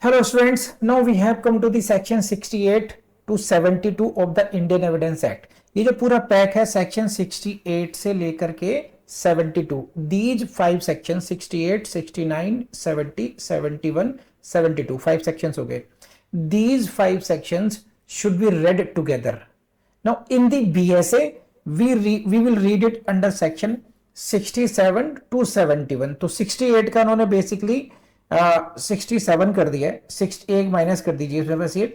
Hello students, now we have come to the section 68 to 72 of the Indian Evidence Act. ये जो पूरा pack है section 68 से लेकर के 72, these 5 sections 68, 69, 70, 71, 72 5 sections हो गए. These 5 sections should be read together. Now in the BSA we will read it under section 67 to 71. तो 68 का उन्होंने बेसिकली 67 कर दिया है, 61 माइनस कर दीजिए इसमें बस ये.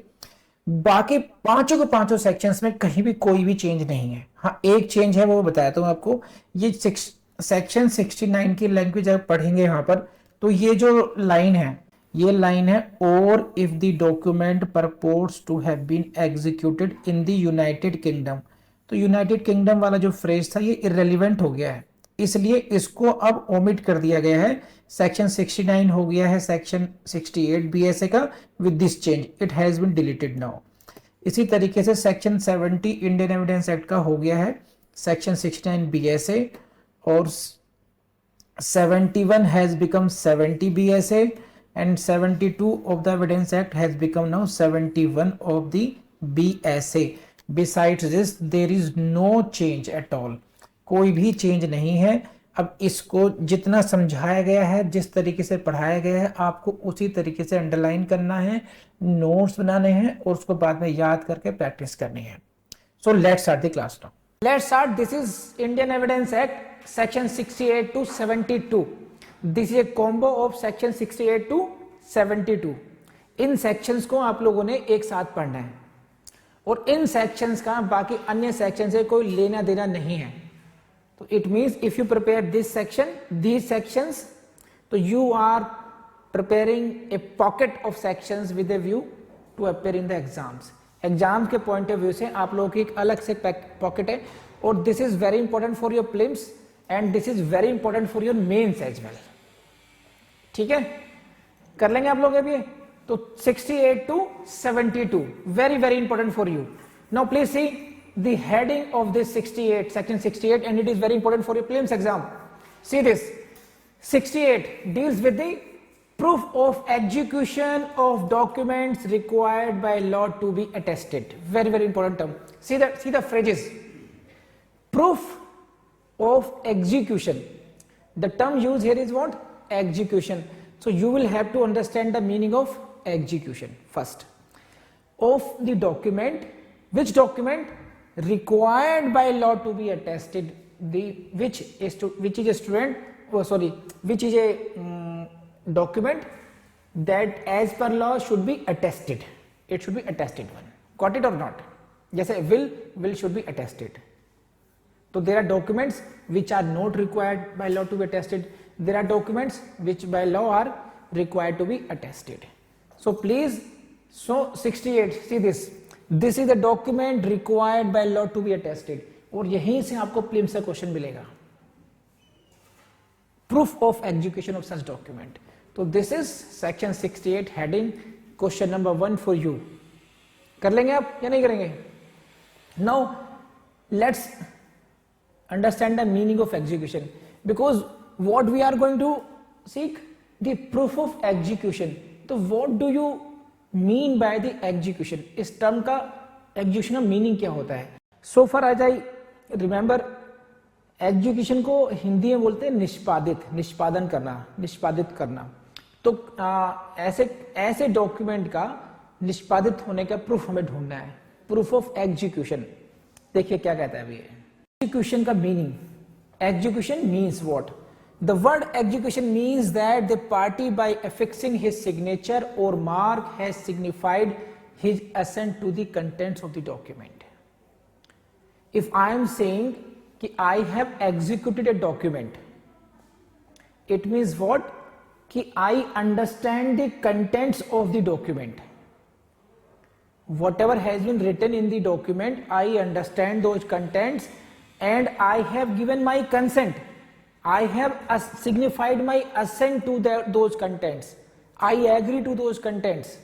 बाकी पांचों के पांचों सेक्शंस में कहीं भी कोई भी चेंज नहीं है. हाँ एक चेंज है वो बताया हूं आपको. ये सेक्शन 69 की लैंग्वेज आप पढ़ेंगे यहाँ पर तो ये जो लाइन है ये लाइन है और if the document purports to have been executed in the United Kingdom. तो यूनाइटेड किंगडम वाला जो फ्रेज था ये इररेलेवेंट हो गया है, इसलिए इसको अब ओमिट कर दिया गया है. सेक्शन 69 हो गया है सेक्शन 68 बीएसए का with this change, it has been deleted now. इसी तरीके से सेक्शन 70 इंडियन एविडेंस एक्ट का हो गया है सेक्शन 69 बीएसए और 71 has become 70 BSA and 72 of the evidence act has become now 71 of the BSA. Besides this there is no change at all, कोई भी चेंज नहीं है. अब इसको जितना समझाया गया है, जिस तरीके से पढ़ाया गया है, आपको उसी तरीके से अंडरलाइन करना है, नोट्स बनाने हैं और उसको बाद में याद करके प्रैक्टिस करनी है. So let's start the class now. Let's start. This is Indian evidence act section 68 to 72. This is a combo of section 68 to 72. इन सेक्शंस को आप लोगों ने एक साथ पढ़ना है और इन सेक्शंस का बाकी अन्य सेक्शन से कोई लेना देना नहीं है. So it means if you prepare this section, these sections, so you are preparing a pocket of sections with a view to appear in the exams. Exams के point of view से आप लोगों की एक अलग से pocket है और this is very important for your prelims and this is very important for your mains as well. ठीक है, कर लेंगे आप लोग अभी. तो 68 to 72 very very important for you. Now please see the heading of this 68 section 68 and it is very important for your prelims exam. See this 68 deals with the proof of execution of documents required by law to be attested. Very very important term. See the phrases. Proof of execution, the term used here is what? Execution. So you will have to understand the meaning of execution first. Of the document, which document required by law to be attested, which is a document that as per law should be attested. It should be attested one. Got it or not? जैसे will should be attested. So there are documents which are not required by law to be attested. There are documents which by law are required to be attested. So please, so 68, see this. This is the document required by law to be attested. और यहीं से आपको prelims से question मिलेगा. Proof of execution of such document. तो this is section 68 heading, question number 1 for you. कर लेंगे आप या नहीं करेंगे? Now let's understand the meaning of execution, because what we are going to seek the proof of execution. तो what do you mean by the execution? इस term का execution का मीनिंग क्या होता है? So far as I remember, execution को हिंदी में बोलते हैं निष्पादन करना. तो ऐसे डॉक्यूमेंट का निष्पादित होने का प्रूफ हमें ढूंढना है. Proof of execution. देखिए क्या कहता है अभी. एग्जीक्यूशन का meaning. Execution means what? The word execution means that the party by affixing his signature or mark has signified his assent to the contents of the document. If I am saying कि I have executed a document, it means what? कि I understand the contents of the document. Whatever has been written in the document, I understand those contents and I have given my consent. I have signified my assent to those contents. I agree to those contents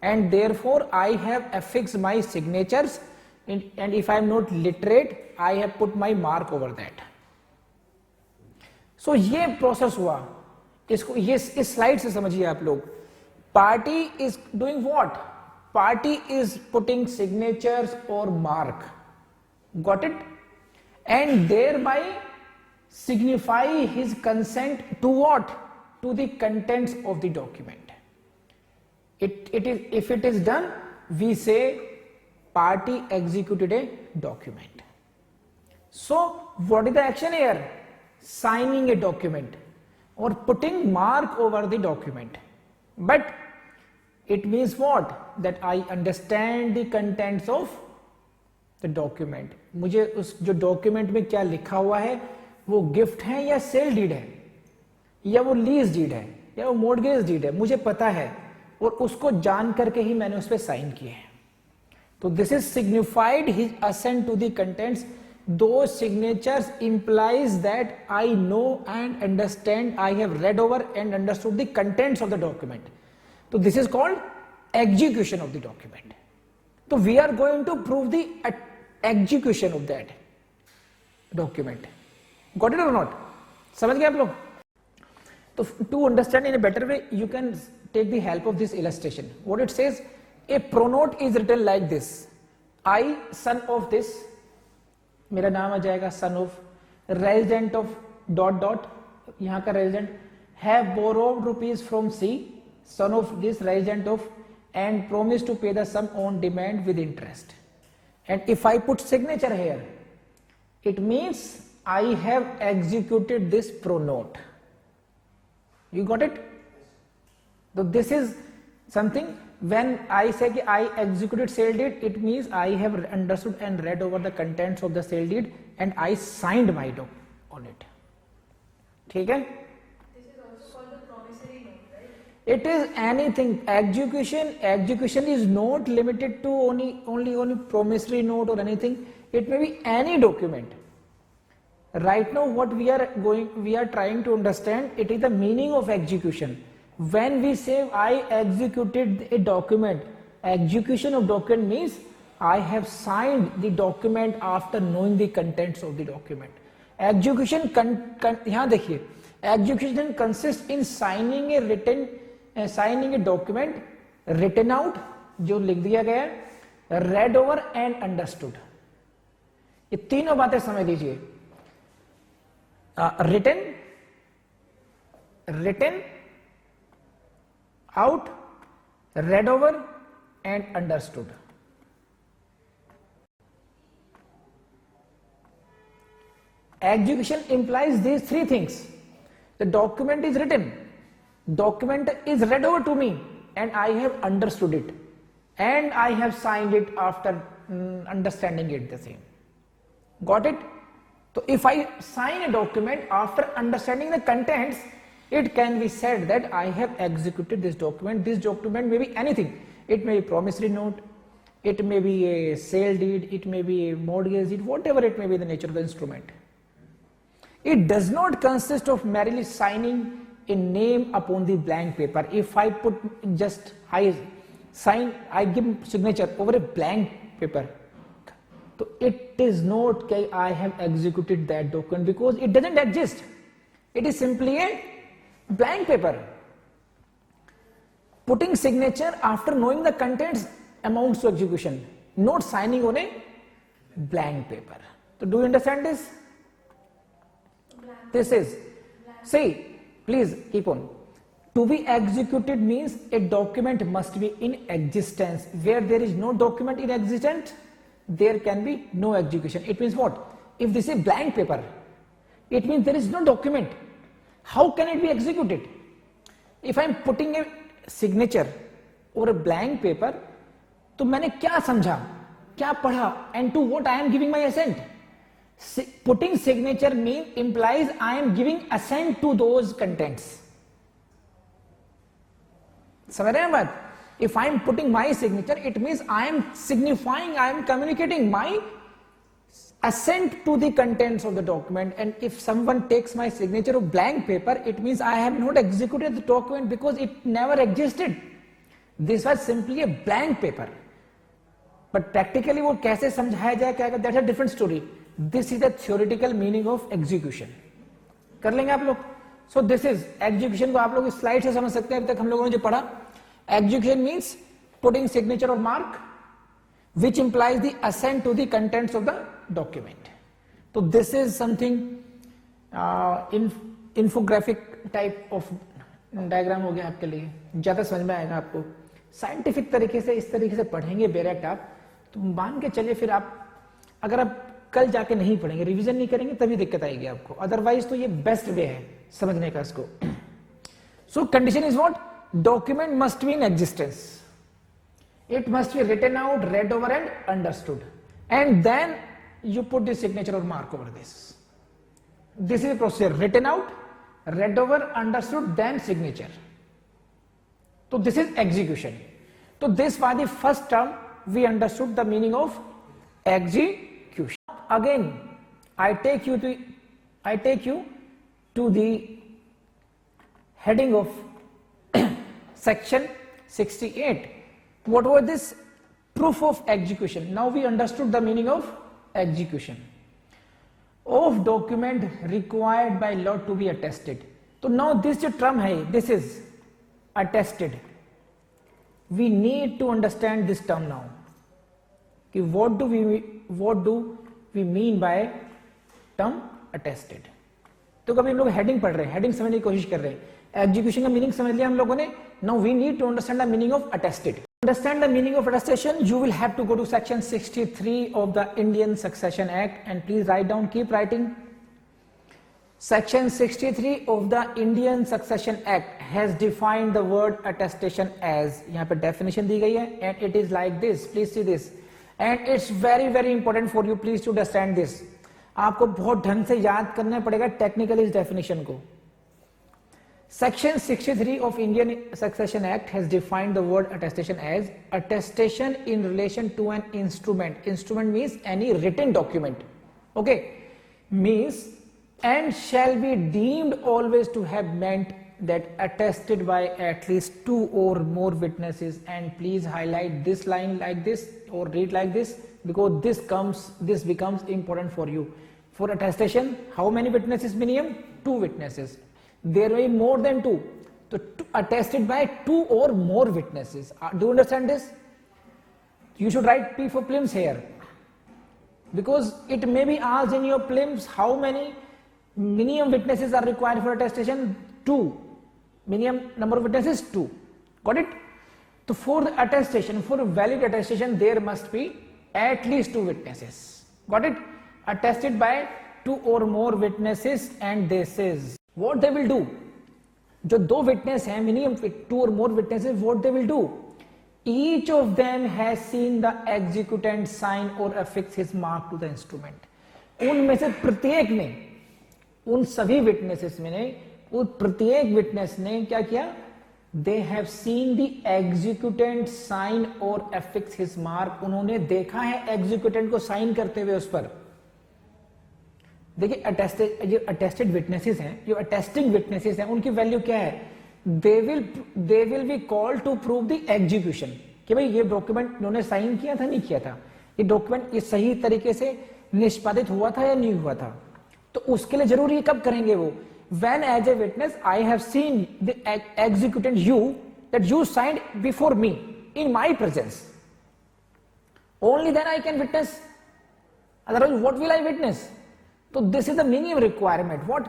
and therefore I have affixed my signatures and if I am not literate, I have put my mark over that. So ये process हुआ. इसको ये इस slide से समझिए आप लोग. Party is doing what? Party is putting signatures or mark. Got it? And thereby signify his consent to what? To the contents of the document. If it is done, we say party executed a document. So what is the action here? Signing a document or putting mark over the document. But it means what? That I understand the contents of the document. मुझे उस जो document में क्या लिखा हुआ है, वो gift है या सेल डीड है, या वो लीज डीड है, या वो मॉर्गेज डीड है, मुझे पता है और उसको जान करके ही मैंने उस पर साइन किए हैं. तो this is signified his assent to the contents. Those signatures implies that I know and understand, I have read over and understood the contents of the document. So this is called execution of the document. So we are going to prove the execution of that document. Got it or not? समझ गए आप लोग? तो to understand in a better way, you can take the help of this illustration. What it says, a pronote is written like this. I, son of this, मेरा नाम आ जाएगा son of, resident of dot dot, यहाँ का resident, have borrowed rupees from C, son of this resident of, and promise to pay the sum on demand with interest. And if I put signature here, it means I have executed this pronote. You got it? तो this is something. When I say कि I executed sale deed, it means I have understood and read over the contents of the sale deed and I signed my doc on it. ठीक है? This is also called the promissory note, right? It is anything. Execution is not limited to only promissory note or anything. It may be any document. Right now, what we are trying to understand, it is the meaning of execution. When we say I executed a document, execution of document means I have signed the document after knowing the contents of the document. Execution यहाँ देखिए, execution consists in signing a document, written out जो लिख दिया गया, read over and understood. ये तीनों बातें समझ लीजिए. written out, read over and understood. Execution implies these three things. The document is written, document is read over to me and I have understood it and I have signed it after understanding it the same. Got it? So if I sign a document after understanding the contents, it can be said that I have executed this document. This document may be anything. It may be promissory note, it may be a sale deed, it may be a mortgage deed, whatever it may be the nature of the instrument. It does not consist of merely signing a name upon the blank paper. If I put just I give signature over a blank paper, so it is not that I have executed that document because it doesn't exist. It is simply a blank paper. Putting signature after knowing the contents amounts to execution, not signing on a blank paper. So do you understand this? This is, see, please keep on. To be executed means a document must be in existence. Where there is no document in existence, there can be no execution. It means what? If this is blank paper, it means there is no document. How can it be executed? If I am putting a signature or a blank paper, तो मैंने क्या समझा, क्या पढ़ा, and to what I am giving my assent. Putting signature implies I am giving assent to those contents. समझ रहे हैं बात? If I am putting my signature, it means I am signifying, I am communicating my assent to the contents of the document. And if someone takes my signature of blank paper, it means I have not executed the document because it never existed. This was simply a blank paper. But practically वो कैसे समझाया जाए क्या, that's a different story. This is the theoretical meaning of execution. कर लेंगे आप लोग? So this is execution को आप लोग इस स्लाइड से समझ सकते हैं. अभी तक हम लोगों ने जो पढ़ा, Execution means putting signature or mark, which implies the assent to the contents of the document. So this is something infographic type of diagram हो गया आपके लिए, ज्यादा समझ में आएगा आपको. साइंटिफिक तरीके से इस तरीके से पढ़ेंगे डायरेक्ट आप, तो मान के चलिए फिर आप अगर आप कल जाके नहीं पढ़ेंगे, रिवीजन नहीं करेंगे, तभी दिक्कत आएगी आपको. अदरवाइज तो ये बेस्ट वे है समझने का इसको. सो condition is what? Document must be in existence. It must be written out, read over and understood, and then you put the signature or mark over this. This is a procedure: written out, read over, understood, then signature. So this is execution. So this was the first term we understood the meaning of execution. Again, I take you to the heading of section 68. What was this? Proof of execution. Now we understood the meaning of execution. Of document required by law to be attested. So now this जो term है, this is attested. We need to understand this term now. कि what do we mean by term attested? तो कभी हम लोग heading पढ़ रहे हैं, हेडिंग समझने की कोशिश कर रहे हैं. एग्जीक्यूशन का मीनिंग समझ लिया हम लोगों ने. Now we need to understand the meaning of attested. To understand the meaning of attestation, you will have to go to section 63 of the Indian Succession Act, and please write down, keep writing. Section 63 of the Indian Succession Act has defined the word attestation as, यहाँ पे definition दी गई है, and it is like this. Please see this, and it's very very important for you. Please to understand this. आपको बहुत ढंग से याद करना पड़ेगा technical इस definition को. Section 63 of Indian Succession Act has defined the word attestation as attestation in relation to an instrument. Instrument means any written document. Okay, means and shall be deemed always to have meant that attested by at least 2 or more witnesses. And please highlight this line like this or read like this, because this becomes important for you. For attestation, how many witnesses minimum? 2 witnesses. There may be more than 2. So attested by 2 or more witnesses. Do you understand this? You should write P for prelims here, because it may be asked in your prelims how many minimum witnesses are required for attestation. 2. Minimum number of witnesses 2. Got it? So for the attestation, for a valid attestation, there must be at least 2 witnesses. Got it? Attested by 2 or more witnesses, and this is what they will do. जो 2 witness हैं, minimum 2 or more witnesses, what they will do? Each of them has seen the executant sign or affix his mark to the instrument. उनमें से प्रत्येक ने, उन सभी witnesses में ने, उन प्रत्येक witness ने क्या किया? They have seen the executant sign or affix his mark. उन्होंने देखा है executant को साइन करते हुए उस पर. देखिए अटेस्टेड विटनेसेस हैं, जो अटेस्टिंग विटनेसेस हैं, उनकी वैल्यू क्या है? They will be called to prove the execution, कि भाई ये डॉक्यूमेंट इन्होंने साइन किया था, नहीं किया था, ये डॉक्यूमेंट ये सही तरीके से निष्पादित हुआ था या नहीं हुआ था. तो उसके लिए जरूरी कब करेंगे वो? When as a witness I have seen the executant you that you signed before me in my presence, only then I can witness, otherwise what will I witness? So this is the minimum requirement. What?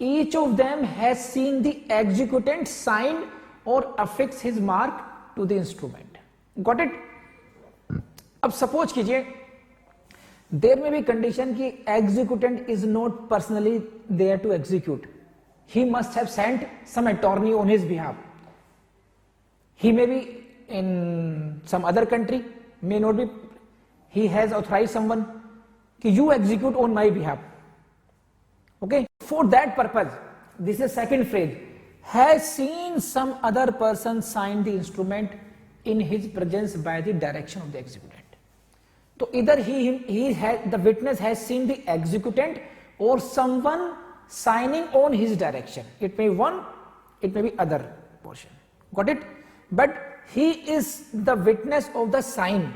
Each of them has seen the executant sign or affix his mark to the instrument. Got it? अब suppose कीजिए there may be condition कि executant is not personally there to execute. He must have sent some attorney on his behalf. He may be in some other country, may not be. He has authorized someone कि you execute on my behalf. Okay, for that purpose, this is second phrase, has seen some other person sign the instrument in his presence by the direction of the executant. So either the witness has seen the executant or someone signing on his direction. It may be one, it may be other portion. Got it? But he is the witness of the sign.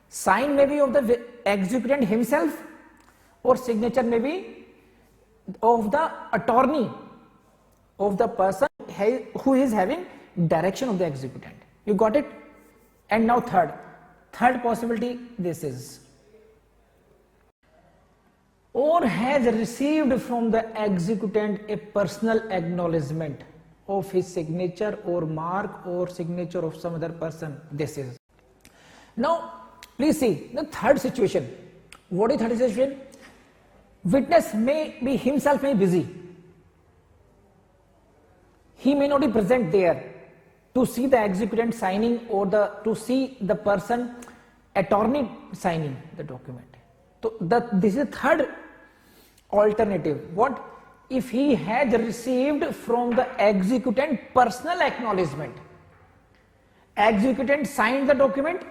Sign may be of the executant himself, or signature may be of the attorney of the person who is having direction of the executant. You got it? And now third possibility, this is or has received from the executant a personal acknowledgement of his signature or mark or signature of some other person. This is. Now please see the third situation. What is third situation? Witness may be himself may be busy. He may not be present there to see the executant signing or to see the person attorney signing the document. So this is third alternative. What if he has received from the executant personal acknowledgement? Executant signed the document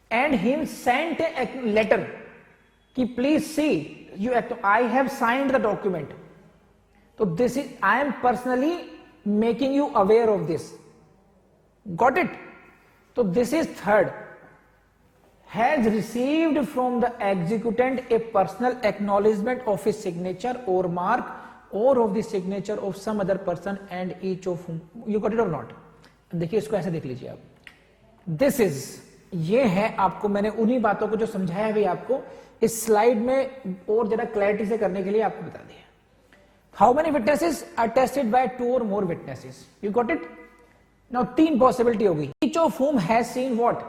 and him sent a letter कि please see I have signed the document. So this is I am personally making you aware of this. Got it? So this is third. Has received from the executant a personal acknowledgement of his signature or mark or of the signature of some other person and each of whom. You got it or not? देखिए इसको ऐसे देख लीजिए आप. This is ये है आपको मैंने उन्हीं बातों को जो समझाया भी आपको इस स्लाइड में और जरा क्लैरिटी से करने के लिए आपको बता दिया. How many witnesses are tested by 2 or more witnesses? You got it? Now 3 possibility होगी. Each of whom has seen what?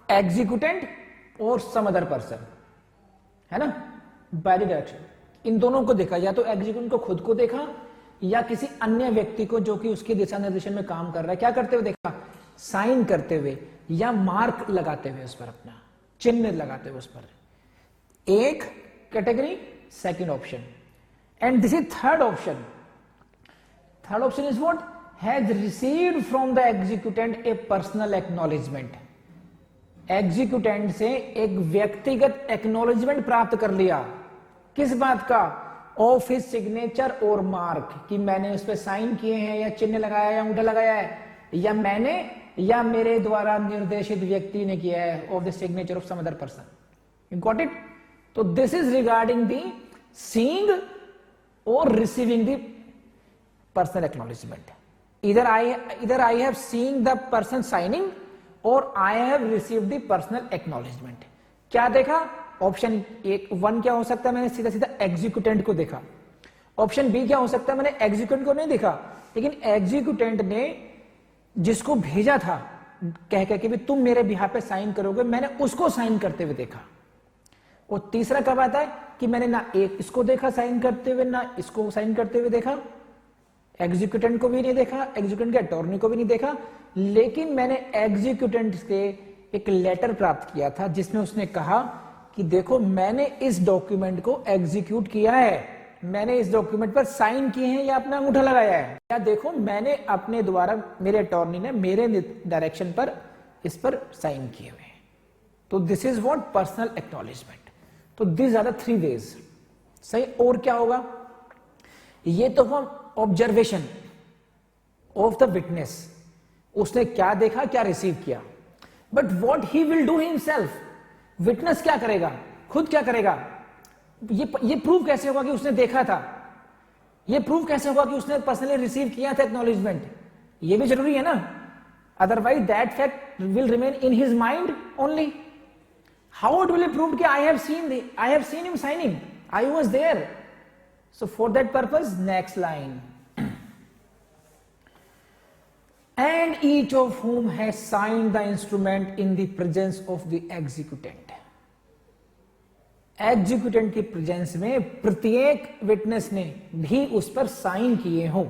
Executant और सम अदर पर्सन, है ना, बाय द डायरेक्शन. इन दोनों को देखा, या तो एग्जीक्यूटिव को खुद को देखा या किसी अन्य व्यक्ति को जो कि उसके दिशा निर्देशन में काम कर रहा है, क्या करते हुए देखा? साइन करते हुए या मार्क लगाते हुए उस पर, अपना चिन्ह लगाते हुए उस पर. एक category, second option. And this is third option. Third option is what? Has received from the executant A personal acknowledgement. Executant से एक व्यक्तिगत एक्नॉलेजमेंट प्राप्त कर लिया. किस बात का? ऑफ हिज सिग्नेचर और मार्क, कि मैंने उस पर साइन किए हैं या चिन्ह लगाया या अंगूठा लगाया है, या मैंने या मेरे द्वारा निर्देशित व्यक्ति ने किया है, of the signature of some other person. You got it? तो this is regarding the seeing और receiving the personal acknowledgement. either I have seen the person signing और I have received the personal acknowledgement. क्या देखा? Option 1 क्या हो सकता है? मैंने सीधा सीधा एग्जीक्यूटेंट को देखा. ऑप्शन बी क्या हो सकता है? मैंने एग्जीक्यूटेंट को नहीं देखा, लेकिन एग्जीक्यूटेंट ने जिसको भेजा था कह के भी तुम मेरे बिहाफ पे साइन करोगे, मैंने उसको साइन करते हुए देखा. और तीसरा कब आता है कि मैंने ना एक इसको देखा साइन करते हुए, ना इसको साइन करते हुए देखा, एग्जीक्यूटेंट को भी नहीं देखा, एग्जीक्यूटेंट के अटॉर्नी को भी नहीं देखा, लेकिन मैंने एग्जीक्यूटेंट से एक लेटर प्राप्त किया था जिसमें उसने कहा कि देखो मैंने इस डॉक्यूमेंट को एग्जीक्यूट किया है, मैंने इस डॉक्यूमेंट पर साइन किए हैं या अपना अंगूठा लगाया है, या देखो मैंने अपने द्वारा, मेरे अटॉर्नी ने मेरे डायरेक्शन पर इस पर साइन किए हुए हैं. तो this is what? Personal acknowledgement. तो दिस आर द 3 वेज. सही. और क्या होगा? ये तो हम ऑब्जर्वेशन ऑफ द विटनेस, उसने क्या देखा, क्या रिसीव किया. But what he will do himself, witness क्या करेगा, खुद क्या करेगा? ये प्रूव कैसे होगा कि उसने देखा था? ये प्रूव कैसे होगा कि उसने पर्सनली रिसीव किया था एक्नॉलेजमेंट? ये भी जरूरी है ना, otherwise that fact will remain in his mind only. How it will be proved कि I have seen him signing, I was there. So for that purpose, next line. And each of whom has signed the instrument in the presence of the executant. Executant की presence में प्रत्येक witness ने भी उस पर sign किए हो.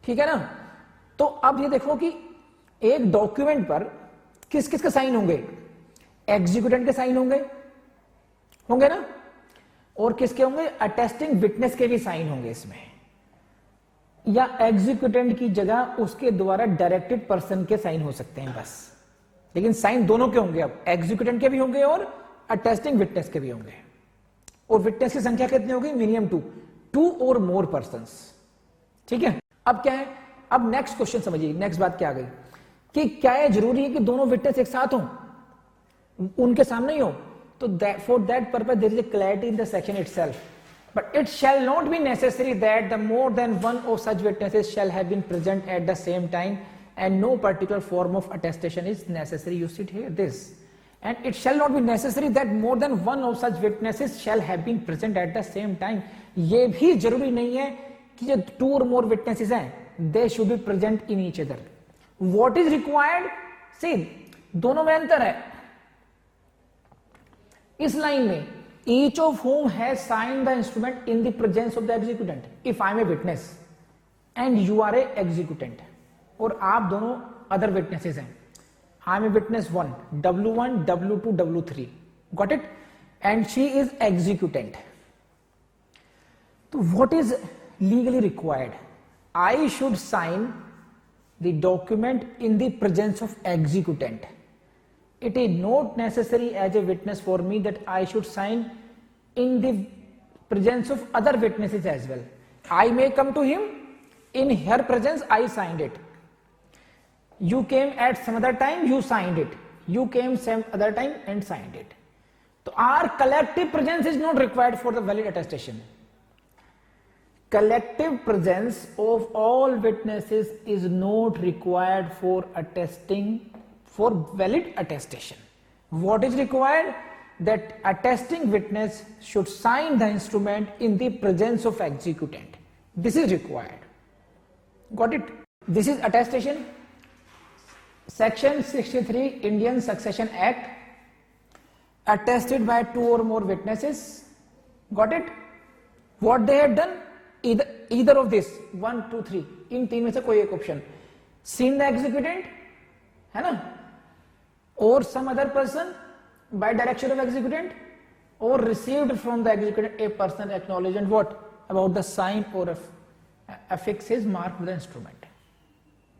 ठीक है ना? तो अब ये देखो कि एक डॉक्यूमेंट पर किस किस के साइन होंगे? एग्जीक्यूटेंट के साइन होंगे ना? और किसके होंगे? अटेस्टिंग विटनेस के भी साइन होंगे इसमें, या एग्जीक्यूटेंट की जगह उसके द्वारा डायरेक्टेड पर्सन के साइन हो सकते हैं बस. लेकिन साइन दोनों के होंगे, अब एग्जीक्यूटेंट के भी होंगे और अटेस्टिंग विटनेस के भी होंगे. और विटनेस की संख्या कितनी होगी? मिनिमम 2 और मोर पर्संस. ठीक है. अब क्या है? अब नेक्स्ट क्वेश्चन समझिए, नेक्स्ट बात क्या आ गई कि क्या ये जरूरी है कि दोनों विटनेस एक साथ हों, उनके सामने ही हो? तो for that purpose there is a clarity in the section itself, but it shall not be necessary that the more than one of such witnesses shall have been present at the same time and no particular form of attestation is necessary. You sit here this, and it shall not be necessary that more than one of such witnesses shall have been present at the same time. ये भी जरूरी नहीं है कि जो 2 or more witnesses हैं they should be present in each other. What is required? See, दोनों में अंतर है इस लाइन में. Each of whom has signed the instrument in the presence of the executant. If I am a witness and you are a executant, और आप दोनों other witnesses हैं, I am a witness 1, W1, W2, W3, got it? And she is executant. So what is legally required? I should sign the document in the presence of executant. It is not necessary as a witness for me that I should sign in the presence of other witnesses as well. I may come to him, in her presence I signed it. You came at some other time, you signed it. You came some other time and signed it. So our collective presence is not required for the valid attestation. Collective presence of all witnesses is not required for attesting, for valid attestation. What is required? That attesting witness should sign the instrument in the presence of executant. This is required. Got it? This is attestation. Section 63 Indian Succession Act, attested by 2 or more witnesses. Got it? What they had done? Either of this, 1, 2, 3, इन 3 में से कोई एक option. Seen the executant, है ना? Or some other person by direction of executant, or received from the executant a personal acknowledgement what about the sign or affix his mark with the instrument.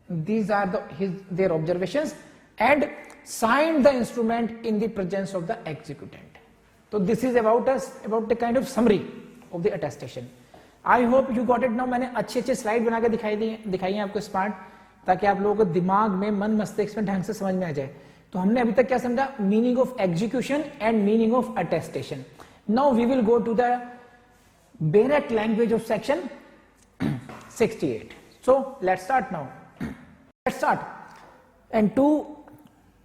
These are their observations, and signed the instrument in the presence of the executant. So this is about the kind of summary of the attestation. I hope you got it now. मैंने अच्छे slide बना के दिखाई है आपको smart, ताकि आप लोगों को दिमाग में, मन मस्तिष्क में ढंग से समझ में आ जाए. तो हमने अभी तक क्या समझा? Meaning of execution and meaning of attestation. Now we will go to the bare language of section 68. So let's start now. Let's start. And to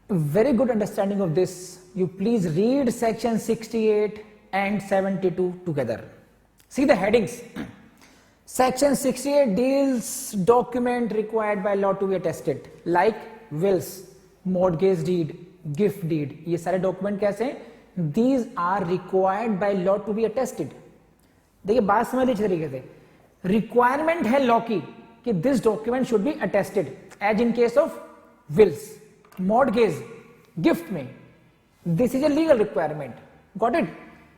very good understanding of this, you please read section 68 and 72 together. See the headings. Section 68 deals document required by law to be attested, like wills, mortgage deed, gift deed. ये सारे document कैसे हैं? These are required by law to be attested. देखिए बात समझ लीजिए तरीके से. Requirement है law की कि this document should be attested, as in case of wills, mortgage, gift में. This is a legal requirement. Got it?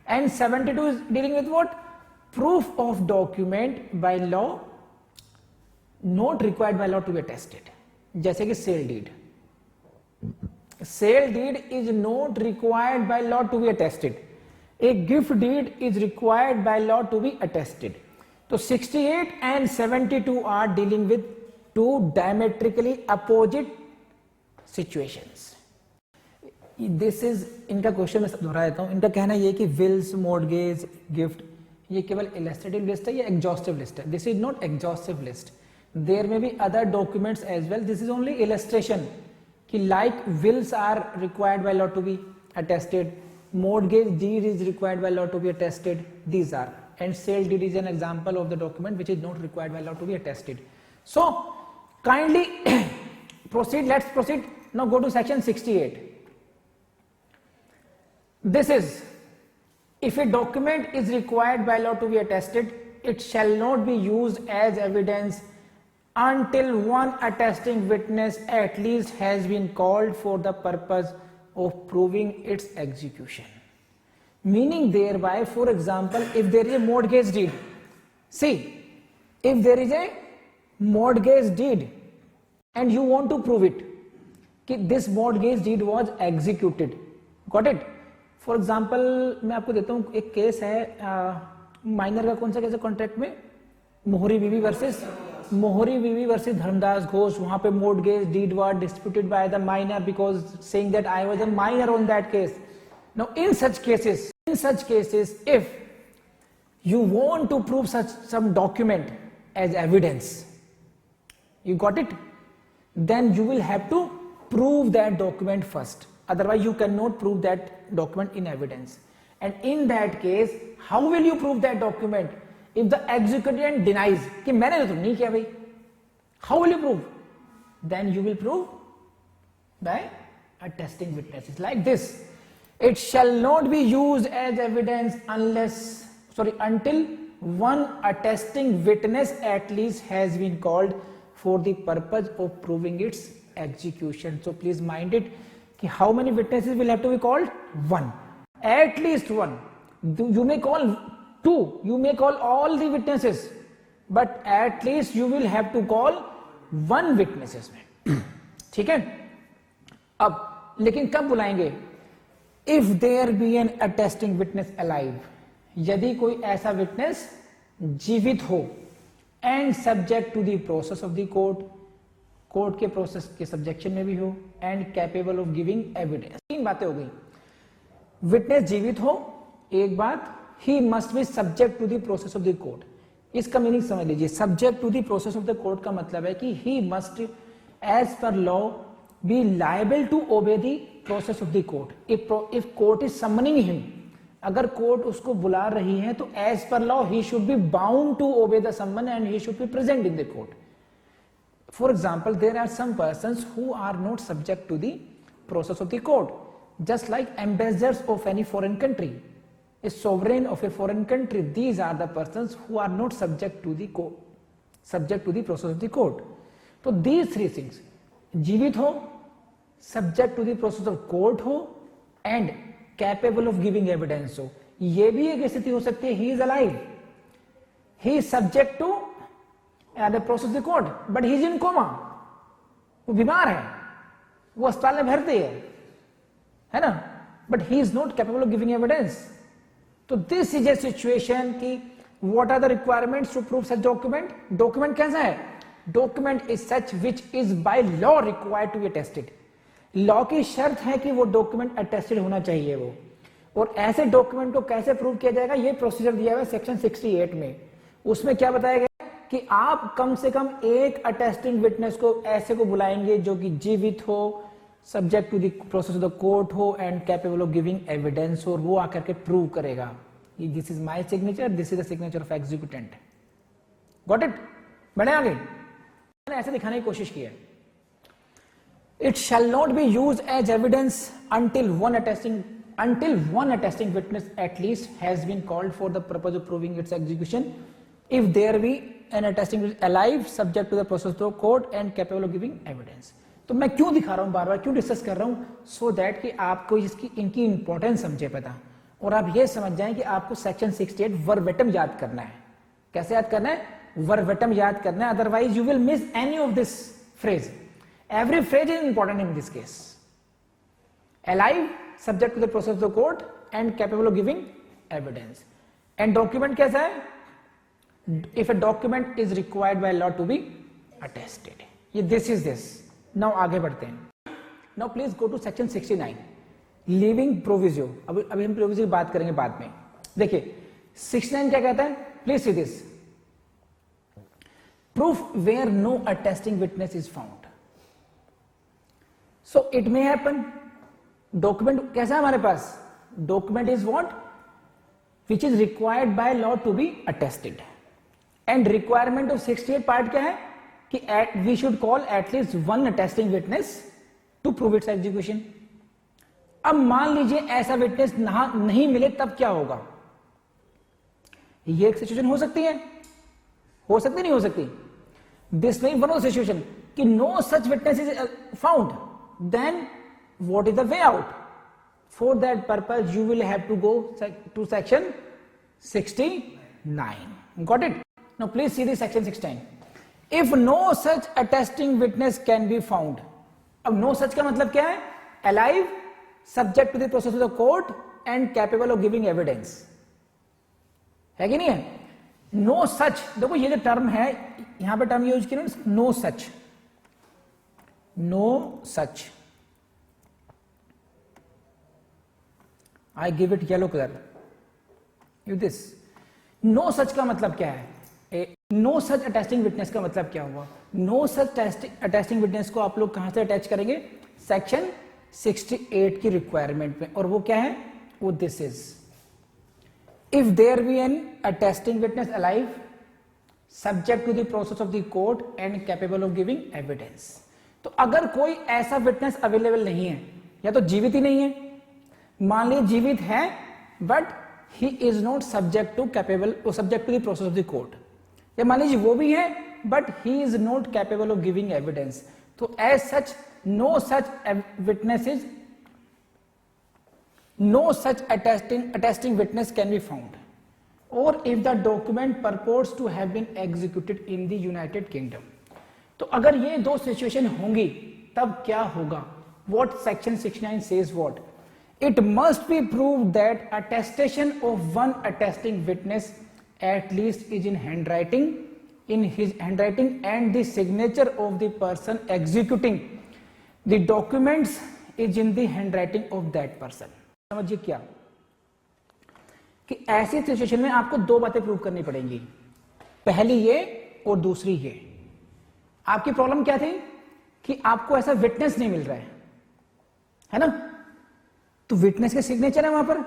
And 72 is dealing with what? Proof of document by law not required by law to be attested. जैसे कि sale deed. Sale deed is not required by law to be attested. A gift deed is required by law to be attested. So 68 and 72 are dealing with two diametrically opposite situations. This is इनका question मैं दोहरा देता हूँ. इनका कहना ये कि wills, mortgage, gift ये केवल illustrative list है या exhaustive list है? This is not exhaustive list. There may be other documents as well. This is only illustration कि like wills are required by law to be attested, mortgage deed is required by law to be attested. These are, and sale deed is an example of the document which is not required by law to be attested. So kindly proceed. Let's proceed. Now go to section 68. This is, if a document is required by law to be attested, it shall not be used as evidence until one attesting witness at least has been called for the purpose of proving its execution. Meaning thereby, for example, if there is a mortgage deed, see, if there is a mortgage deed and you want to prove it, that this mortgage deed was executed, got it? For example, मैं आपको देता हूँ एक case है minor का. कौन सा case है कॉन्ट्रैक्ट में? मोहरी बीवी वर्सेस धर्मदास घोष. वहां पे mortgage deed was disputed by the minor because saying that I was a minor on that case. Now in such cases, if you want to prove some document as evidence, you got it, then you will have to prove that document first. Otherwise, you cannot prove that document in evidence. And in that case, how will you prove that document? If the executant denies कि मैंने तो नहीं किया भाई, how will you prove? Then you will prove by attesting witnesses like this. It shall not be used as evidence until one attesting witness at least has been called for the purpose of proving its execution. So please mind it कि how many witnesses will have to be called? One. At least one. You may call two, you may call all the witnesses, but at least you will have to call one witnesses में. ठीक है? अब लेकिन कब बुलाएंगे? If there be an attesting witness alive, यदि कोई ऐसा विटनेस जीवित हो and subject to the process of the court के प्रोसेस के सब्जेक्शन में भी हो and capable of giving evidence. तीन बातें हो गई. विटनेस जीवित हो, एक बात, he must be subject to the process of the court. इसका मीनिंग समझ लीजिए. Subject to the process of the court का मतलब है कि he must as per law be liable to obey the process of the court. If court is summoning him, अगर court उसको बुला रही है तो as per law he should be bound to obey the summon and he should be present in the court. For example, there are some persons who are not subject to the process of the court, just like ambassadors of any foreign country, a sovereign of a foreign country. These are the persons who are not subject to the process of the court. So these three things, जीवित हो, subject to the process of court हो, and capable of giving evidence हो. ये भी एक स्थिति हो सकती है. he is alive, he is subject to the process of the court, but he is in coma. वो बीमार है, वो अस्पताल में भर्ती है ना, but he is not capable of giving evidence. तो दिस इज ए सिचुएशन कि what are the requirements to prove such document. Document कैसा है? Document is such which is by law required to be attested. Law की शर्त है कि वो document attested होना चाहिए वो. और ऐसे डॉक्यूमेंट को कैसे प्रूव किया जाएगा, ये प्रोसीजर दिया हुआ है सेक्शन 68 में. उसमें क्या बताया गया कि आप कम से कम एक अटेस्टिंग विटनेस को ऐसे को बुलाएंगे जो कि जीवित हो, subject to the process of the court हो and capable of giving evidence हो, और वो आकर के प्रूव करेगा. This is my signature, this is the signature of executant. Got it? बढ़े आगे. मैंने ऐसे दिखाने की कोशिश की है. It shall not be used as evidence until one attesting witness at least has been called for the purpose of proving its execution. If there be an attesting witness alive, subject to the process of the court and capable of giving evidence. तो मैं क्यों दिखा रहा हूं, बार बार क्यों discuss कर रहा हूं? सो दैट कि आपको इनकी इंपॉर्टेंस समझे पता, और आप ये समझ जाएं कि आपको सेक्शन 68 वर्बेटम याद करना है. कैसे याद करना है? वर्बेटम याद करना है. Otherwise you will miss any of this phrase. Every phrase is important in this case. Alive, subject to the process of the court and capable of giving evidence. And document कैसा है? If a document is required by law to be attested. ये this is this. Now आगे बढ़ते हैं. Now please go to section 69, living proviso. अभी हम प्रोविजियो की बात करेंगे बाद में. देखिए 69 क्या कहता है? Please see this. Proof where no attesting witness is found. So it may happen. Document कैसा है हमारे पास? Document is what? Which is required by law to be attested. And requirement of 68 part क्या है कि we should call at least one attesting witness to prove its execution. अब मान लीजिए ऐसा विटनेस नहीं मिले, तब क्या होगा? ये एक सिचुएशन हो सकती है, नहीं हो सकती? दिस में वन ऑफ सिचुएशन कि no such witness is found. Then what is the way out? For that purpose you will have to go to section 69. Got it? Now please see this section 69. If no such attesting witness can be found. अब no such का मतलब क्या है? Alive, subject to the process of the court and capable of giving evidence. है कि नहीं है? No such, देखो ये जो टर्म है, यहां पे टर्म यूज किया ना, no such. No such. I give it yellow color. You this. No such का मतलब क्या है? नो सच अटेस्टिंग विटनेस का मतलब क्या हुआ? नो सच अटेस्टिंग विटनेस को आप लोग कहां से अटैच करेंगे? सेक्शन 68 की रिक्वायरमेंट में, और वो क्या है? वो this is if there be an attesting witness alive subject to the process of the court and capable of giving evidence. तो अगर कोई ऐसा विटनेस अवेलेबल नहीं है, या तो जीवित ही नहीं है, मान लीजिए जीवित है but he is not subject to capable subject to the process of the court, या मान लीजिए वो भी है but he is not capable of giving evidence, तो as such no such witnesses, no such attesting witness can be found, or if the document purports to have been executed in the United Kingdom। तो अगर ये दो situation होंगी तब क्या होगा? What section 69 says what? It must be proved that attestation of one attesting witness at least is in handwriting, in his handwriting, and the signature of the person executing the documents is in the handwriting of that person। समझिए क्या कि ऐसी situation में आपको दो बातें prove करनी पड़ेंगी, पहली ये और दूसरी ये। आपकी प्रॉब्लम क्या थी कि आपको ऐसा विटनेस नहीं मिल रहा है ना? तो विटनेस के सिग्नेचर है वहां पर,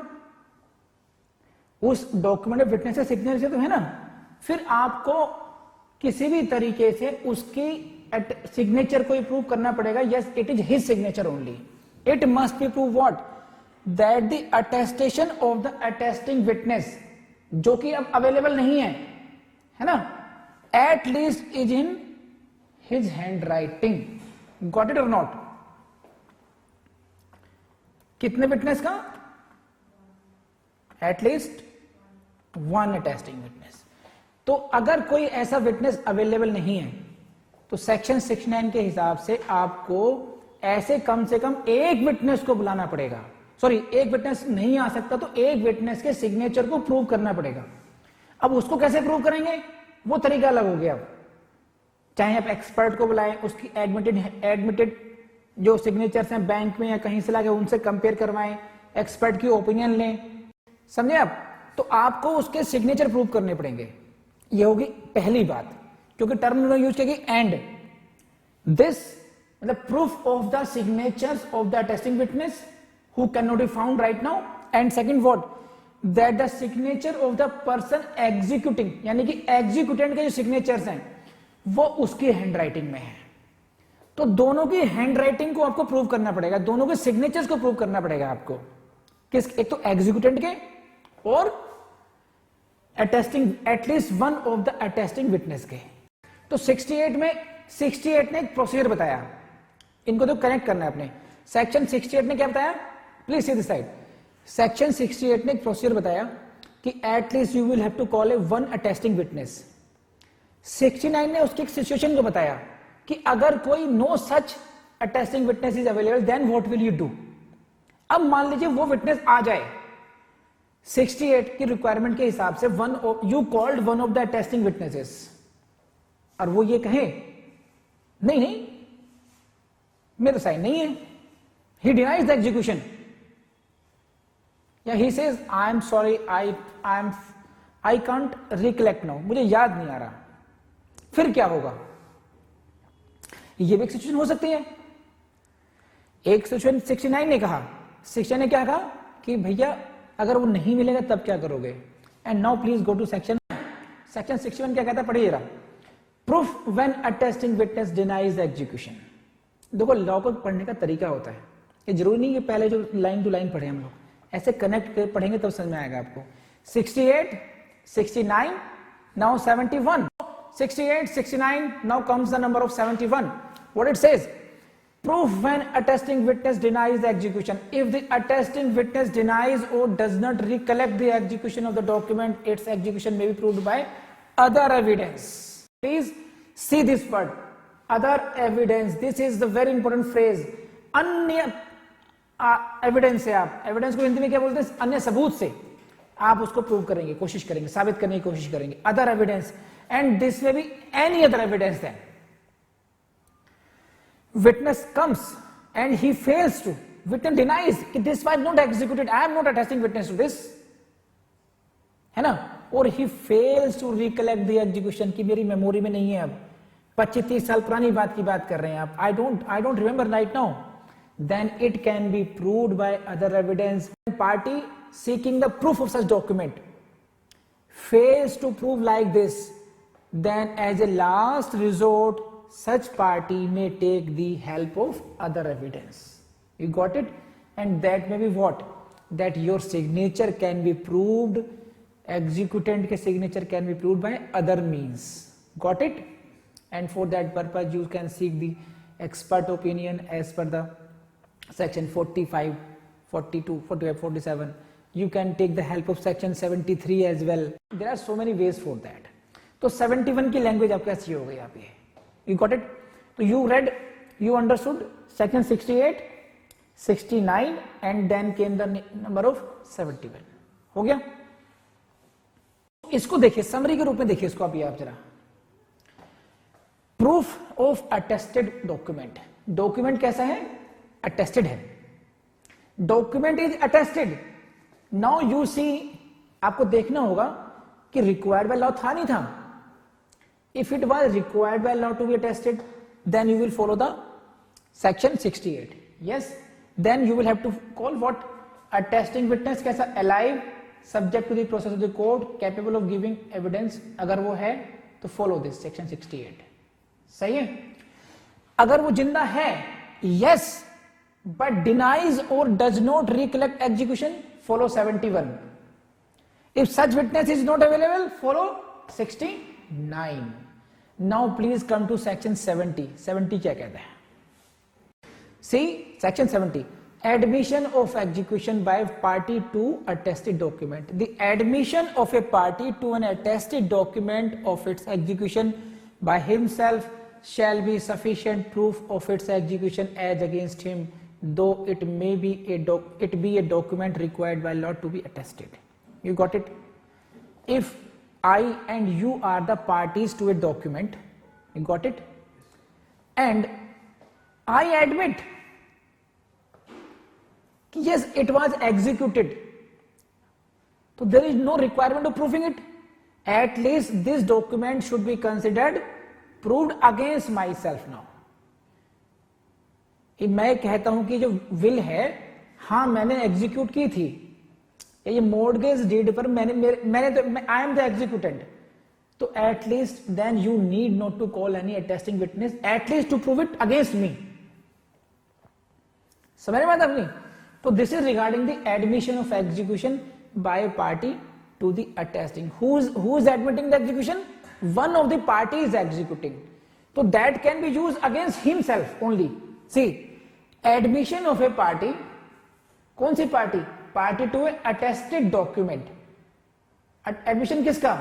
उस डॉक्यूमेंट में विटनेस के सिग्नेचर तो है ना, फिर आपको किसी भी तरीके से उसकी सिग्नेचर को प्रूव करना पड़ेगा। Yes, it is his signature only. It must B prove what? That the attestation of the attesting witness, जो कि अब अवेलेबल नहीं है ना, at least is in his hand writing. Got it और नॉट? कितने विटनेस का? At least one attesting witness. तो अगर कोई ऐसा विटनेस अवेलेबल नहीं है तो सेक्शन 69 के हिसाब से आपको ऐसे कम से कम एक विटनेस को बुलाना पड़ेगा। सॉरी, एक विटनेस नहीं आ सकता तो एक विटनेस के सिग्नेचर को प्रूव करना पड़ेगा। अब उसको कैसे प्रूव करेंगे वो तरीका अलग हो गया। चाहे आप एक्सपर्ट को बुलाएं, उसकी एडमिटेड जो सिग्नेचर्स हैं बैंक में या कहीं से लाके उनसे कंपेयर करवाएं, एक्सपर्ट की ओपिनियन लें, समझे आप? तो आपको उसके सिग्नेचर प्रूव करने पड़ेंगे। ये होगी पहली बात, क्योंकि टर्म उन्होंने यूज किया एंड दिस मतलब proof of the signatures of the attesting witness who cannot be found right now, and second what? That the signature of the person executing, यानी कि एग्जीक्यूटेंट के जो सिग्नेचर्स हैं वो उसकी हैंडराइटिंग में है। तो दोनों की हैंडराइटिंग को आपको प्रूव करना पड़ेगा, दोनों के सिग्नेचर्स को प्रूव करना पड़ेगा आपको। किस? एक तो एग्जीक्यूटेंट के और attesting, at least one of the attesting witness के। तो 68 ने एक प्रोसीजर बताया, इनको तो कनेक्ट करना है अपने। सेक्शन 68 ने क्या बताया? Please see this side. Section 68 ने एक प्रोसीजर बताया कि at least you will have to call a one attesting witness. 69 ने उसकी एक सिचुएशन को बताया कि अगर कोई no such attesting witness is available then what will you do. अब मान लीजिए वो विटनेस आ जाए, 68 की रिक्वायरमेंट के हिसाब से you called one of the attesting witnesses, और वो ये कहे नहीं मेरा साइन नहीं है, he denies the execution, या he says I am sorry, I can't recollect now, मुझे याद नहीं आ रहा। फिर क्या होगा? ये भी एक सिचुएशन हो सकती है। एक सिचुएशन 69 ने कहा, 69 ने क्या कहा कि भैया अगर वो नहीं मिलेगा तब क्या करोगे? And now please go to section 61 क्या कहता है, पढ़िए जरा। Proof when attesting witness denies the execution. देखो लॉ को पढ़ने का तरीका होता है, ये जरूरी नहीं कि पहले जो लाइन टू लाइन पढ़े हम लोग, ऐसे कनेक्ट कर पढ़ेंगे तब समझ में आएगा आपको। 68, 69, now 71. 68, 69, now comes the number of 71. What it says? Proof when attesting witness denies the execution. If the attesting witness denies or does not recollect the execution of the document, its execution may be proved by other evidence. Please see this word, other evidence. This is the very important phrase. अन्य evidence है। आप evidence को हिंदी में क्या बोलते हैं? अन्य सबूत से आप उसको प्रूव करेंगे, कोशिश करेंगे, साबित करने की कोशिश करेंगे। अदर एविडेंस, एंड दिस में भी एनी अदर एविडेंस है। Witness comes and he fails to, witness denies कि this was not executed, I am not attesting witness to this, है ना? और he fails to recollect the execution, की मेरी memory में नहीं है, अब 25-30 साल पुरानी बात की बात कर रहे हैं आप, I don't remember right now, then it can be proved by other evidence. Party seeking the proof of such document fails to prove like this, then as a last resort such party may take the help of other evidence. You got it? And that may be what? That your signature can be proved, executant के signature can be proved by other means. Got it? And for that purpose you can seek the expert opinion as per the section 45, 42, 45, 47. You can take the help of section 73 as well. There are so many ways for that. तो 71 की language आपको ऐसी हो गई आप ये, you got it? तो you read, you understood section 68, 69 and then came the number of 71. हो गया? इसको देखिए समरी के रूप में देखिए इसको आप जरा, proof of attested document. Document कैसा है? अटेस्टेड है. Document is attested. Now you see, आपको देखना होगा कि रिक्वायर्ड बाय लॉ था नहीं था. If it was required by law to be attested then you will follow the section 68. Yes, then you will have to call what? Attesting witness कैसा? Alive, subject to the process of the court, capable of giving evidence. अगर वो है तो follow this section 68. सही है? अगर वो जिंदा है, yes, but denies or does not recollect execution, follow 71. If such witness is not available, follow 69. Now please come to section 70. 70 क्या कहता है? See section 70. Admission of execution by party to attested document. The admission of a party to an attested document of its execution by himself shall be sufficient proof of its execution as against him, though it may be a document required by law to be attested. You got it? If I and you are the parties to a document, you got it? And I admit yes, it was executed, so there is no requirement of proving it. At least this document should be considered proved against myself. Now मैं कहता हूं कि जो will है, हाँ मैंने execute की थी, ये मॉर्गेज डीड पर मैंने तो आई एम द एग्जीक्यूटेंट, तो at least then you need not to call any attesting witness, at least to prove it against me. समझ में बात अपनी? तो this is regarding the admission of execution by party to the attesting. Who is admitting the execution? One of the party is executing, तो that can be use against himself only. See, admission of a party, कौन सी party? Party to a attested document. Admission किसका?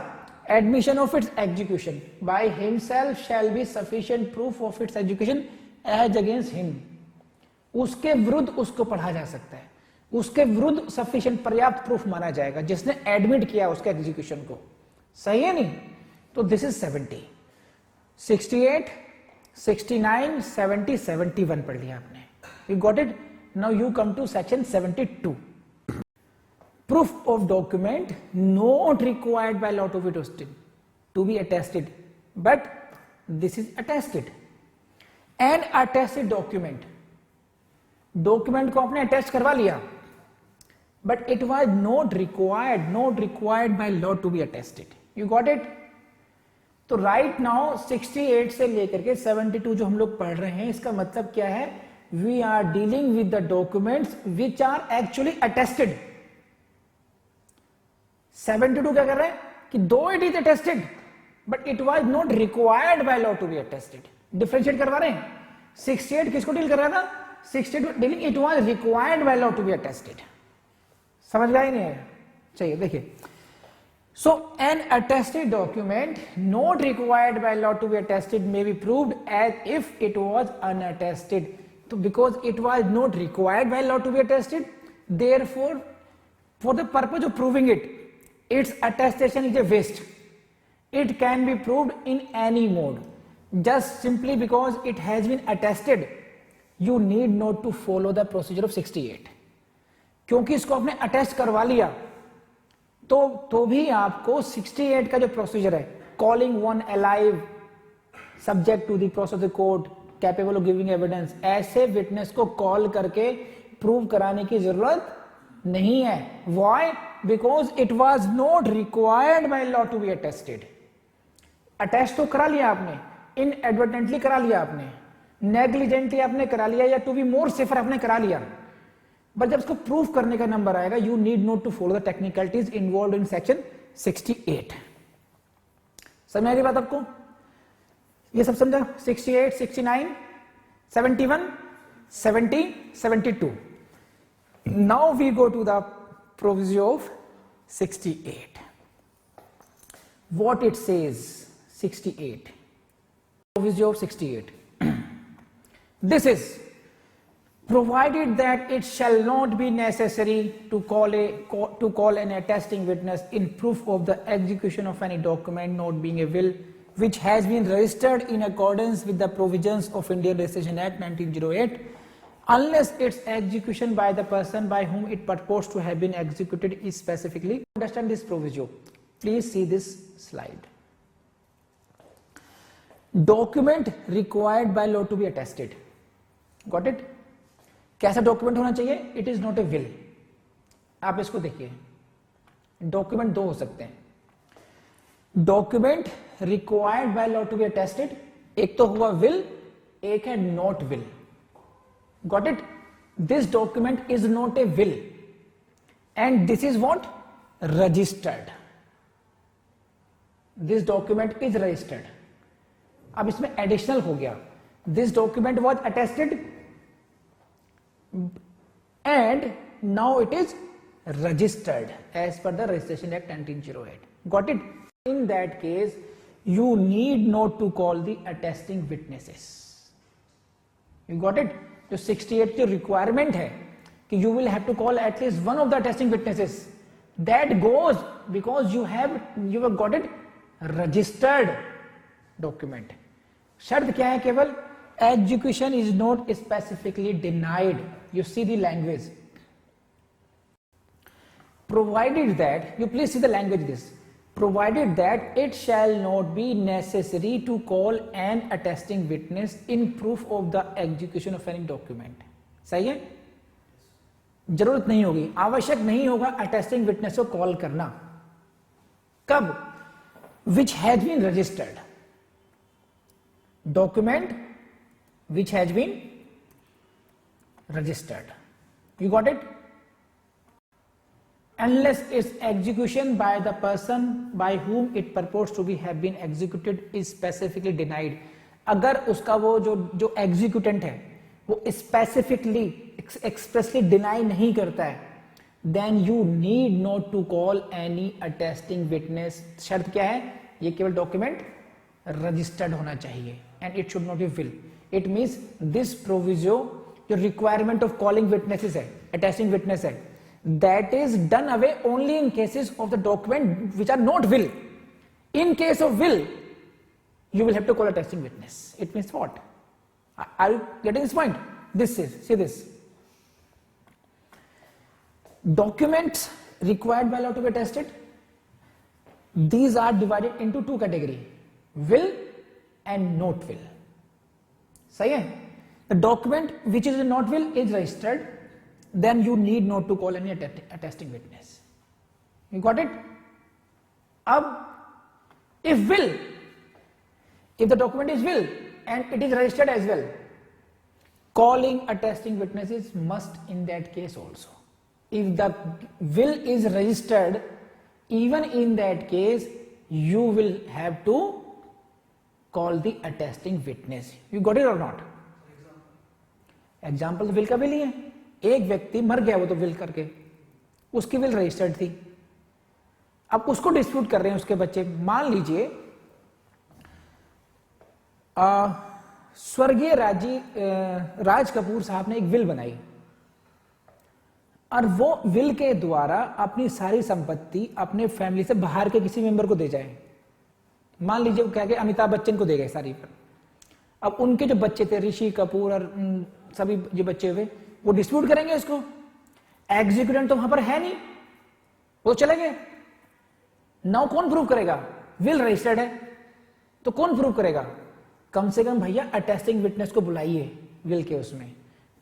Admission of its execution by himself shall be sufficient proof of its execution as against him. उसके विरुद्ध उसको पढ़ा जा सकता है, उसके विरुद्ध सफिशिएंट पर्याप्त प्रूफ माना जाएगा जिसने एडमिट किया उसके एग्जीक्यूशन को. सही है नहीं? तो दिस इज 70. 68, 69, 70, 71 पढ़ लिया आपने. You got it? Now you come to section 72. Proof of document not required by law to be attested, but this is attested. An attested document. Document को आपने attest करवा लिया, but it was not required by law to be attested. You got it? तो right now 68 से लेकर के 72 जो हम लोग पढ़ रहे हैं, इसका मतलब क्या है? We are dealing with the documents which are actually attested. 72 क्या कर रहे हैं कि though it is attested but it was not required by law to be attested. Differentiate करवा रहे हैं. 68 किसको डील कर रहा था? 68 dealing it was required by law to be attested. समझ गया ही नहीं है? चलिए देखिए. So an attested document not required by law to be attested may be proved as if it was unattested. So because it was not required by law to be attested, therefore for the purpose of proving it, its attestation is a waste. It can be proved in any mode. Just simply because it has been attested, you need not to follow the procedure of 68. क्योंकि इसको आपने attest करवा लिया, तो भी आपको 68 का जो प्रोसीजर है, calling one alive subject to the process of court capable of giving evidence, ऐसे विटनेस को कॉल करके प्रूव कराने की जरूरत नहीं है. Why? Because it was not required by law to be attested. Attest तो करा लिया आपने, इनएडवर्टेंटली करा लिया आपने, नेग्लिजेंटली आपने करा लिया, या टू बी मोर सेफर आपने करा लिया, बट जब इसको प्रूफ करने का नंबर आएगा, you need not to follow the technicalities involve in section 68. समझ आ रही बात आपको? ये सब समझा? 68, 69, 71, 70, 72. Now we go to the proviso of 68. What it says, 68. Proviso of 68. This is provided that it shall not be necessary to call an attesting witness in proof of the execution of any document not being a will which has been registered in accordance with the provisions of Indian Registration Act 1908 unless its execution by the person by whom it purports to have been executed is specifically. Understand this proviso. Please see this slide. Document required by law to be attested. Got it? कैसा document होना चाहिए? It is not a will. आप इसको देखिए, document दो हो सकते हैं. Document required by law to be attested, एक तो हुआ विल, एक है not will. Got it? This document is not a will and this is what? Registered. This document is registered. अब इसमें एडिशनल हो गया, this document was attested and now it is registered as per the Registration Act 1908. Got it? In that case, you need not to call the attesting witnesses. You got it? जो 68 की requirement है कि you will have to call at least one of the attesting witnesses. That goes because you have got it registered document. शर्त क्या है? केवल execution is not specifically denied. You see the language. Provided that, you please see the language this. Provided that it shall not be necessary to call an attesting witness in proof of the execution of any document. सही है? जरूरत नहीं होगी, आवश्यक नहीं होगा attesting witness को call करना. कब? Which has been registered. Document which has been registered. You got it? Unless its execution by the person by whom it purports to be have been executed is specifically denied. अगर उसका वो जो executant है वो specifically expressly deny नहीं करता है, then you need not to call any attesting witness. शर्त क्या है? ये केवल document registered होना चाहिए and it should not be will. It means this proviso, जो requirement of calling witnesses है, attesting witness है, that is done away only in cases of the document which are not will. In case of will, you will have to call attesting witness. It means what? Are you getting this point? This is, see this. Documents required by law to be attested, these are divided into two categories, will and not will. सही है? The document which is not will is registered, then you need not to call any attesting witness. You got it? अब if will, if the document is will and it is registered as well, calling attesting witnesses must in that case also. If the will is registered, even in that case you will have to call the attesting witness. You got it or not? Example will का will he है. एक व्यक्ति मर गया वो तो will करके, उसकी विल रजिस्टर्ड थी. अब उसको डिस्प्यूट कर रहे हैं उसके बच्चे. मान लीजिए स्वर्गीय राज कपूर साहब ने एक विल बनाई और वो विल के द्वारा अपनी सारी संपत्ति अपने फैमिली से बाहर के किसी मेंबर को दे जाए. मान लीजिए वो कह के अमिताभ बच्चन को दे गए सारी पर. अब उनके जो बच्चे थे, ऋषि कपूर और सभी जो बच्चे हुए, वो डिस्प्यूट करेंगे इसको. एग्जीक्यूटेंट तो वहां पर है नहीं, वो चले गए. नाउ कौन प्रूव करेगा? विल रजिस्टर्ड है तो कौन प्रूव करेगा? कम से कम भैया अटेस्टिंग विटनेस को बुलाइए विल के उसमें।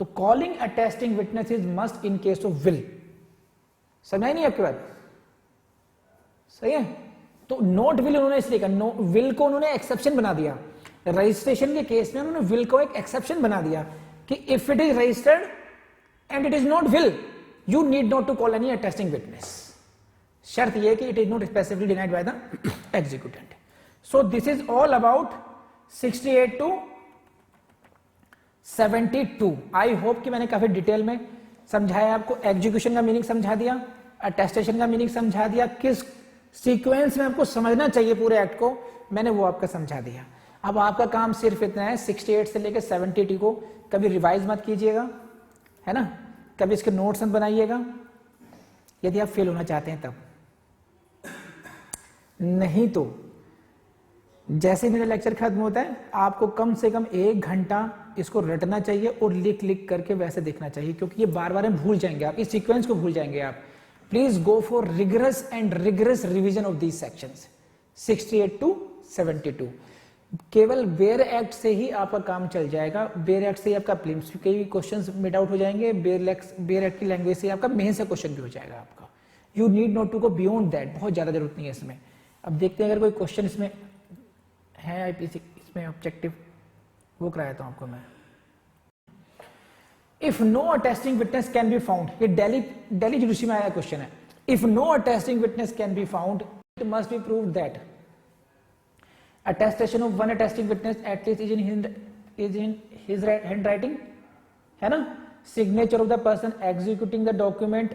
तो calling attesting witness is must in case of will. समझ नहीं आपकी बात? सही है। तो नोट विल उन्होंने इसलिए कहा, नो विल को उन्होंने एक्सेप्शन बना दिया। रजिस्ट्रेशन के केस में उन्होंने विल को एक एक्सेप्शन बना दिया कि if it is registered and it is not will, you need not to call any attesting witness. शर्त यह कि it is not specifically denied by the executant. So this is all about 68 to 72। I hope कि मैंने काफी detail में समझाया आपको। Execution का मीनिंग समझा दिया, अटेस्टेशन का मीनिंग समझा दिया, किस सीक्वेंस में आपको समझना चाहिए पूरे एक्ट को, मैंने वो आपका समझा दिया। अब आपका काम सिर्फ इतना है, 68 से लेकर 72 को कभी रिवाइज मत कीजिएगा, है ना, कभी इसके नोट्स मत बनाइएगा, यदि आप फेल होना चाहते हैं तब। नहीं तो जैसे मेरा लेक्चर खत्म होता है आपको कम से कम 1 घंटा इसको रटना चाहिए और लिख लिख करके वैसे देखना चाहिए, क्योंकि ये बार बार हम भूल जाएंगे, आप इस सीक्वेंस को भूल जाएंगे आप। Please go for rigorous and rigorous revision of these sections 68 to 72। केवल बेयर एक्ट से ही आपका काम चल जाएगा। बेयर एक्ट से ही आपका प्रीलिम्स के भी क्वेश्चंस मिट आउट हो जाएंगे, बेयर एक्ट की लैंग्वेज से आपका मेंस का क्वेश्चन भी हो जाएगा आपका। You need not to go beyond that, बहुत ज्यादा जरूरत नहीं है इसमें। अब देखते हैं अगर कोई क्वेश्चन इसमें है आईपीसी इसमें ऑब्जेक्टिव, वो कराता हूं आपको मैं। If no attesting witness can be found, ये दिल्ली जुडिशरी में आया क्वेश्चन है। If no attesting witness can be found, it must be proved that attestation of one attesting witness at least is in his handwriting, है ना, signature of the person executing the document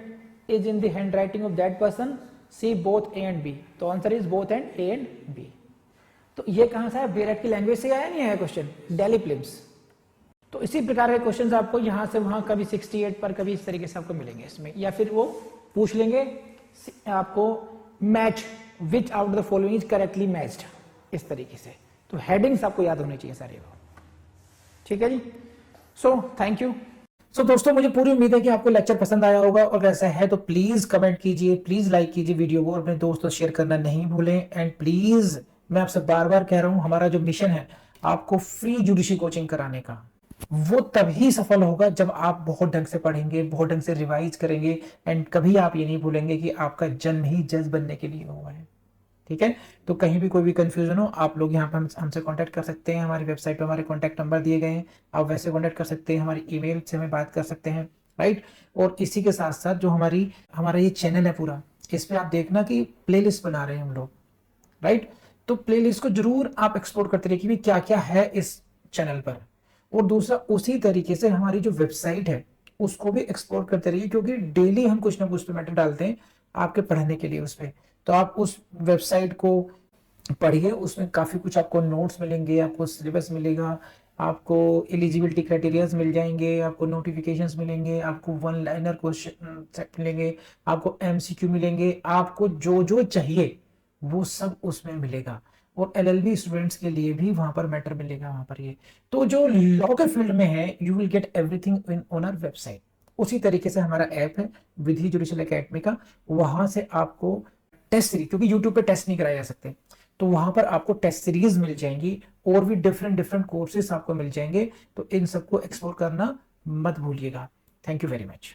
is in the handwriting of that person, see both A and B। तो answer is both and A and B। तो ये कहां से आया? Bare act की language से आया, नहीं आया क्वेश्चन, दिल्ली प्रीलिम्स। तो इसी प्रकार के क्वेश्चंस आपको यहां से वहां कभी 68 पर कभी इस तरीके से आपको मिलेंगे इसमें, या फिर वो पूछ लेंगे आपको match which out the following is correctly matched, इस तरीके से। तो हेडिंग्स आपको याद होनी चाहिए सारे वो, ठीक है जी। So thank you. सो दोस्तों, मुझे पूरी उम्मीद है कि आपको लेक्चर पसंद आया होगा, और ऐसा है तो प्लीज कमेंट कीजिए, प्लीज लाइक कीजिए वीडियो को, और अपने दोस्तों से शेयर करना नहीं भूलें। एंड प्लीज मैं आपसे बार बार कह रहा हूं, हमारा जो मिशन है आपको फ्री जुडिशरी कोचिंग कराने का, वो तभी सफल होगा जब आप बहुत ढंग से पढ़ेंगे, बहुत ढंग से रिवाइज करेंगे, एंड कभी आप ये नहीं भूलेंगे कि आपका जन्म ही जज बनने के लिए हुआ है। ठीक है, तो कहीं भी कोई भी कंफ्यूजन हो आप लोग यहाँ पर हमसे कांटेक्ट कर सकते हैं। हमारी वेबसाइट पे हमारे कांटेक्ट नंबर दिए गए हैं, आप वैसे कांटेक्ट कर सकते हैं, हमारी ईमेल से हमें बात कर सकते हैं, राइट। और इसी के साथ साथ जो हमारा ये चैनल है पूरा, इस पे आप देखना कि प्लेलिस्ट बना रहे हैं हम लोग, राइट। तो प्लेलिस्ट को जरूर आप एक्सप्लोर करते रहिए कि क्या क्या है इस चैनल पर। और दूसरा, उसी तरीके से हमारी जो वेबसाइट है उसको भी एक्सप्लोर करते रहिए, क्योंकि डेली हम कुछ ना कुछ पे मैटर डालते हैं आपके पढ़ने के लिए उस पर। तो आप उस वेबसाइट को पढ़िए, उसमें काफी कुछ आपको नोट्स मिलेंगे, आपको सिलेबस मिलेगा, आपको एलिजिबिलिटी क्राइटेरियाज मिल जाएंगे, आपको नोटिफिकेशंस मिलेंगे, आपको वन लाइनर क्वेश्चन मिलेंगे, आपको एमसीक्यू मिलेंगे, आपको जो जो चाहिए वो सब उसमें मिलेगा। और एलएलबी स्टूडेंट्स के लिए भी वहां पर मैटर मिलेगा वहां पर ये। तो जो लॉ के फील्ड में है, you will get everything in on our website. उसी तरीके से हमारा ऐप है विधि जुडिशियल एकेडमी का, वहां से आपको टेस्ट सीरीज, क्योंकि यूट्यूब पे टेस्ट नहीं कराए जा सकते, तो वहां पर आपको टेस्ट सीरीज मिल जाएंगी, और भी डिफरेंट कोर्सेस आपको मिल जाएंगे। तो इन सबको एक्सप्लोर करना मत भूलिएगा। Thank you very much.